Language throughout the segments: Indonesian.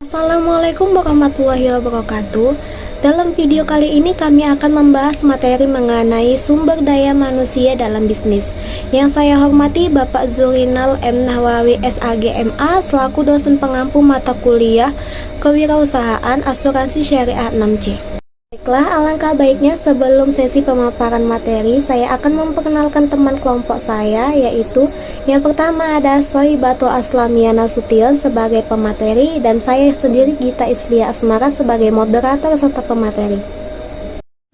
Assalamualaikum warahmatullahi wabarakatuh. Dalam video kali ini kami akan membahas materi mengenai sumber daya manusia dalam bisnis. Yang saya hormati Bapak Zurinal M. Nahwawi SAGMA selaku dosen pengampu mata kuliah Kewirausahaan Asuransi Syariah 6C. Baiklah, alangkah baiknya sebelum sesi pemaparan materi, saya akan memperkenalkan teman kelompok saya, yaitu yang pertama ada Soibatul Aslamia Nasution sebagai pemateri, dan saya sendiri Gita Islia Asmara sebagai moderator serta pemateri.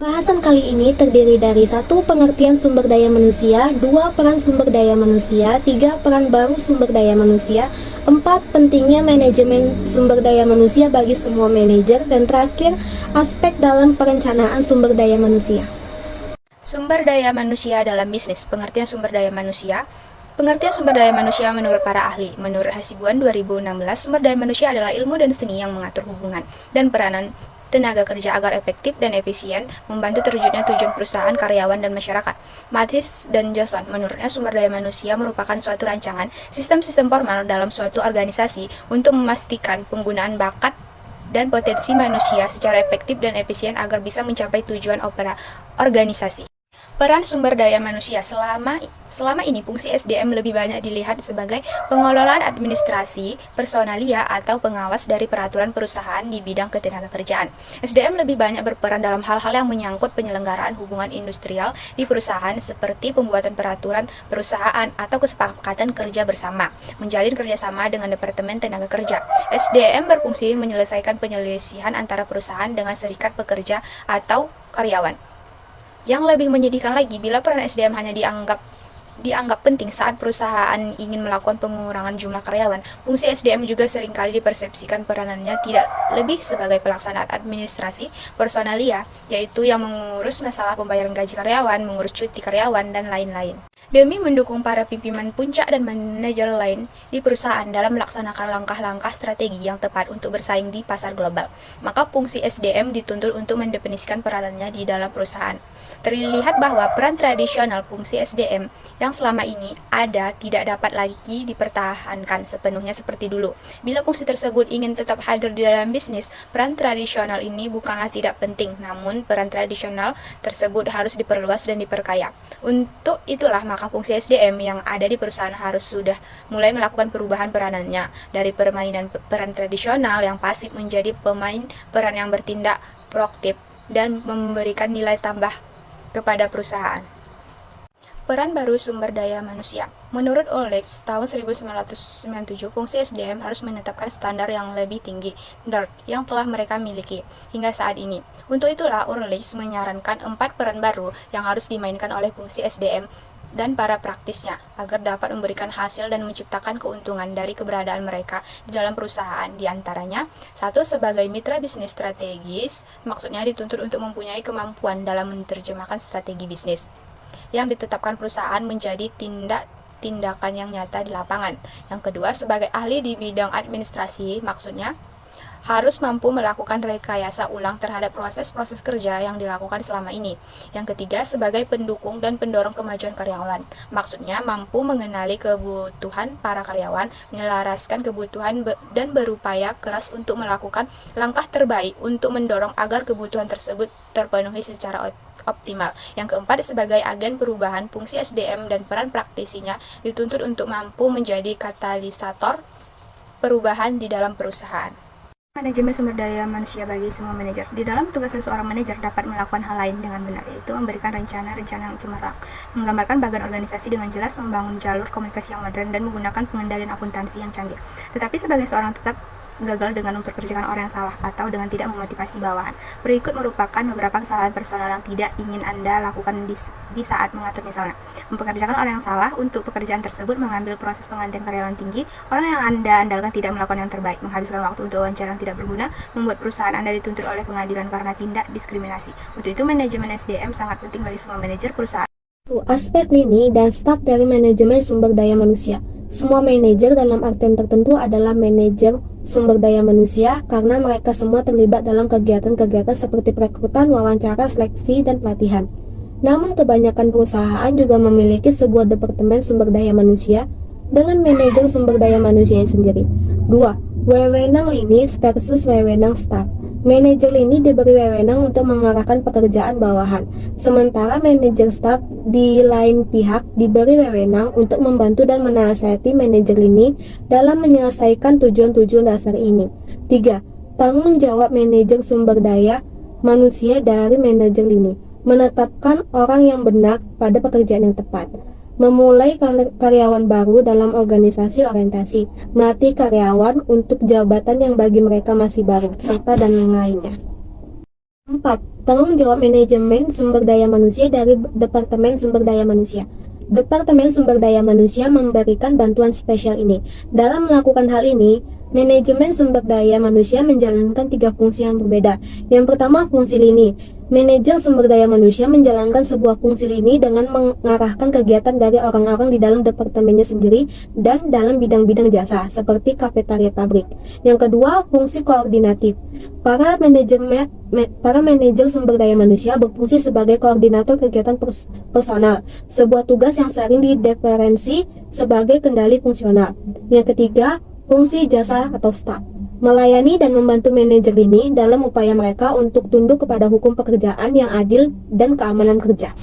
Bahasan kali ini terdiri dari 1. Pengertian sumber daya manusia, 2. Peran sumber daya manusia, 3. Peran baru sumber daya manusia, 4. Pentingnya manajemen sumber daya manusia bagi semua manajer, dan terakhir, aspek dalam perencanaan sumber daya manusia. Sumber daya manusia dalam bisnis. Pengertian sumber daya manusia. Pengertian sumber daya manusia menurut para ahli. Menurut Hasibuan 2016, sumber daya manusia adalah ilmu dan seni yang mengatur hubungan dan peranan tenaga kerja agar efektif dan efisien, membantu terwujudnya tujuan perusahaan, karyawan, dan masyarakat. Mathis dan Johnson, menurutnya sumber daya manusia merupakan suatu rancangan sistem-sistem formal dalam suatu organisasi untuk memastikan penggunaan bakat dan potensi manusia secara efektif dan efisien agar bisa mencapai tujuan organisasi. Peran sumber daya manusia. Selama ini fungsi SDM lebih banyak dilihat sebagai pengelolaan administrasi, personalia, atau pengawas dari peraturan perusahaan di bidang ketenagakerjaan. SDM lebih banyak berperan dalam hal-hal yang menyangkut penyelenggaraan hubungan industrial di perusahaan seperti pembuatan peraturan perusahaan atau kesepakatan kerja bersama, menjalin kerjasama dengan Departemen Tenaga Kerja. SDM berfungsi menyelesaikan penyelesaian antara perusahaan dengan serikat pekerja atau karyawan. Yang lebih menyedihkan lagi, bila peran SDM hanya dianggap penting saat perusahaan ingin melakukan pengurangan jumlah karyawan, fungsi SDM juga seringkali dipersepsikan peranannya tidak lebih sebagai pelaksanaan administrasi personalia, yaitu yang mengurus masalah pembayaran gaji karyawan, mengurus cuti karyawan, dan lain-lain. Demi mendukung para pimpinan puncak dan manajer lain di perusahaan dalam melaksanakan langkah-langkah strategi yang tepat untuk bersaing di pasar global, maka fungsi SDM dituntut untuk mendefinisikan peranannya di dalam perusahaan. Terlihat bahwa peran tradisional fungsi SDM yang selama ini ada tidak dapat lagi dipertahankan sepenuhnya seperti dulu. Bila fungsi tersebut ingin tetap hadir di dalam bisnis, peran tradisional ini bukanlah tidak penting, namun peran tradisional tersebut harus diperluas dan diperkaya. Untuk itulah maka fungsi SDM yang ada di perusahaan harus sudah mulai melakukan perubahan peranannya dari permainan peran tradisional yang pasif menjadi pemain peran yang bertindak proaktif dan memberikan nilai tambah kepada perusahaan. Peran baru sumber daya manusia. Menurut Ulrich tahun 1997, fungsi SDM harus menetapkan standar yang lebih tinggi dari yang telah mereka miliki hingga saat ini. Untuk itulah Ulrich menyarankan 4 peran baru yang harus dimainkan oleh fungsi SDM dan para praktisnya agar dapat memberikan hasil dan menciptakan keuntungan dari keberadaan mereka di dalam perusahaan. Di antaranya, 1. Sebagai mitra bisnis strategis, maksudnya dituntut untuk mempunyai kemampuan dalam menerjemahkan strategi bisnis yang ditetapkan perusahaan menjadi tindakan yang nyata di lapangan. Yang kedua, sebagai ahli di bidang administrasi, maksudnya harus mampu melakukan rekayasa ulang terhadap proses-proses kerja yang dilakukan selama ini. Yang ketiga, sebagai pendukung dan pendorong kemajuan karyawan. Maksudnya, mampu mengenali kebutuhan para karyawan, menyelaraskan kebutuhan dan berupaya keras untuk melakukan langkah terbaik untuk mendorong agar kebutuhan tersebut terpenuhi secara optimal. Yang keempat, sebagai agen perubahan, fungsi SDM dan peran praktisinya dituntut untuk mampu menjadi katalisator perubahan di dalam perusahaan. Manajemen sumber daya manusia bagi semua manajer. Di dalam tugas seseorang manajer dapat melakukan hal lain dengan benar, yaitu memberikan rencana-rencana yang cemerlang, menggambarkan bagan organisasi dengan jelas, membangun jalur komunikasi yang modern, dan menggunakan pengendalian akuntansi yang canggih. Tetapi sebagai seorang tetap gagal dengan mempekerjakan orang yang salah atau dengan tidak memotivasi bawahan. Berikut merupakan beberapa kesalahan personal yang tidak ingin Anda lakukan di saat mengatur, misalnya mempekerjakan orang yang salah untuk pekerjaan tersebut, mengambil proses penggantian karyawan tinggi, orang yang Anda andalkan tidak melakukan yang terbaik, menghabiskan waktu untuk wawancara yang tidak berguna, membuat perusahaan Anda dituntut oleh pengadilan karena tindak diskriminasi. Untuk itu, manajemen SDM sangat penting bagi semua manajer perusahaan. Aspek lini dan staf dari manajemen sumber daya manusia. Semua manajer dalam artian tertentu adalah manajer sumber daya manusia karena mereka semua terlibat dalam kegiatan-kegiatan seperti perekrutan, wawancara, seleksi, dan pelatihan. Namun kebanyakan perusahaan juga memiliki sebuah departemen sumber daya manusia dengan manajer sumber daya manusianya sendiri. 2. Wewenang lini versus wewenang staf. Manajer lini diberi wewenang untuk mengarahkan pekerjaan bawahan, sementara manajer staf di lain pihak diberi wewenang untuk membantu dan menasihati manajer lini dalam menyelesaikan tujuan-tujuan dasar ini. 3. Tanggung jawab manajer sumber daya manusia dari manajer lini. Menetapkan orang yang benar pada pekerjaan yang tepat. Memulai karyawan baru dalam organisasi orientasi, melatih karyawan untuk jabatan yang bagi mereka masih baru, serta dan lainnya. 4. Tanggung jawab manajemen sumber daya manusia dari Departemen Sumber Daya Manusia. Departemen Sumber Daya Manusia memberikan bantuan spesial ini. Dalam melakukan hal ini, manajemen sumber daya manusia menjalankan 3 fungsi yang berbeda. Yang pertama, fungsi lini. Manajer sumber daya manusia menjalankan sebuah fungsi lini dengan mengarahkan kegiatan dari orang-orang di dalam departemennya sendiri dan dalam bidang-bidang jasa, seperti kafetaria pabrik. Yang kedua, fungsi koordinatif. Para manajer sumber daya manusia berfungsi sebagai koordinator kegiatan personal, sebuah tugas yang sering dideferensi sebagai kendali fungsional. Yang ketiga, fungsi jasa atau staf. Melayani dan membantu manajer ini dalam upaya mereka untuk tunduk kepada hukum pekerjaan yang adil dan keamanan kerja.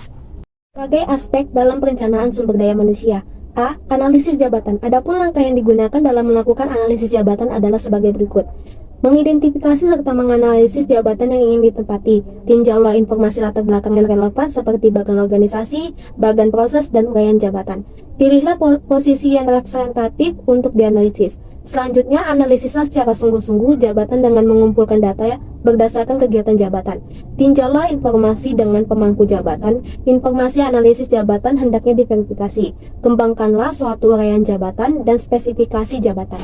Sebagai aspek dalam perencanaan sumber daya manusia. A. Analisis jabatan. Adapun langkah yang digunakan dalam melakukan analisis jabatan adalah sebagai berikut. Mengidentifikasi serta menganalisis jabatan yang ingin ditempati. Tinjaulah informasi latar belakang yang relevan seperti bagian organisasi, bagian proses, dan uraian jabatan. Pilihlah posisi yang representatif untuk dianalisis. Selanjutnya, analisislah secara sungguh-sungguh jabatan dengan mengumpulkan data berdasarkan kegiatan jabatan. Tinjaulah informasi dengan pemangku jabatan. Informasi analisis jabatan hendaknya diverifikasi. Kembangkanlah suatu uraian jabatan dan spesifikasi jabatan.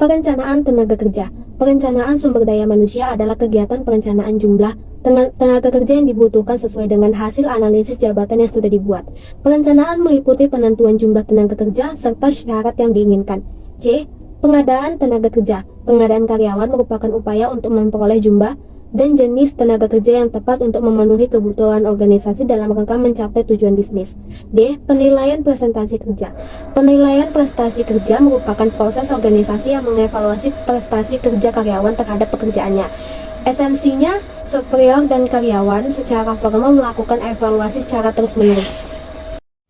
Perencanaan tenaga kerja. Perencanaan sumber daya manusia adalah kegiatan perencanaan jumlah tenaga kerja yang dibutuhkan sesuai dengan hasil analisis jabatan yang sudah dibuat. Perencanaan meliputi penentuan jumlah tenaga kerja serta syarat yang diinginkan. C. Pengadaan tenaga kerja. Pengadaan karyawan merupakan upaya untuk memperoleh jumlah dan jenis tenaga kerja yang tepat untuk memenuhi kebutuhan organisasi dalam rangka mencapai tujuan bisnis. D. Penilaian prestasi kerja. Penilaian prestasi kerja merupakan proses organisasi yang mengevaluasi prestasi kerja karyawan terhadap pekerjaannya. Esensinya, superior dan karyawan secara formal melakukan evaluasi secara terus-menerus.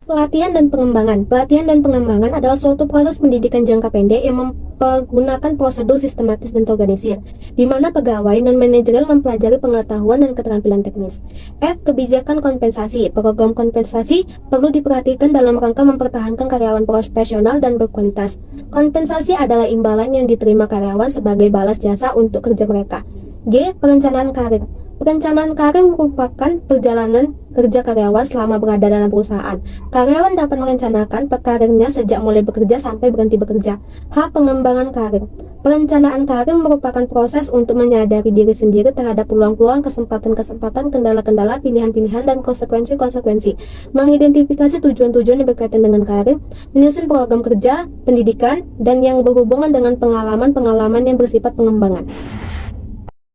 Pelatihan dan pengembangan. Pelatihan dan pengembangan adalah suatu proses pendidikan jangka pendek yang mempergunakan prosedur sistematis dan terorganisir, di mana pegawai dan manajer mempelajari pengetahuan dan keterampilan teknis. F. Kebijakan kompensasi. Program kompensasi perlu diperhatikan dalam rangka mempertahankan karyawan profesional dan berkualitas. Kompensasi adalah imbalan yang diterima karyawan sebagai balas jasa untuk kerja mereka. G. Perencanaan karir. Perencanaan karir merupakan perjalanan kerja karyawan selama berada dalam perusahaan. Karyawan dapat merencanakan karirnya sejak mulai bekerja sampai berhenti bekerja. H. Pengembangan karir. Perencanaan karir merupakan proses untuk menyadari diri sendiri terhadap peluang-peluang, kesempatan-kesempatan, kendala-kendala, pilihan-pilihan, dan konsekuensi-konsekuensi. Mengidentifikasi tujuan-tujuan yang berkaitan dengan karir, menyusun program kerja, pendidikan, dan yang berhubungan dengan pengalaman-pengalaman yang bersifat pengembangan.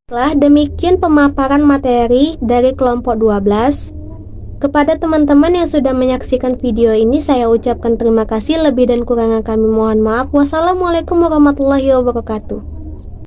Setelah demikian pemaparan materi dari kelompok 12. Kepada teman-teman yang sudah menyaksikan video ini, saya ucapkan terima kasih. Lebih dan kurangnya kami mohon maaf. Wassalamualaikum warahmatullahi wabarakatuh.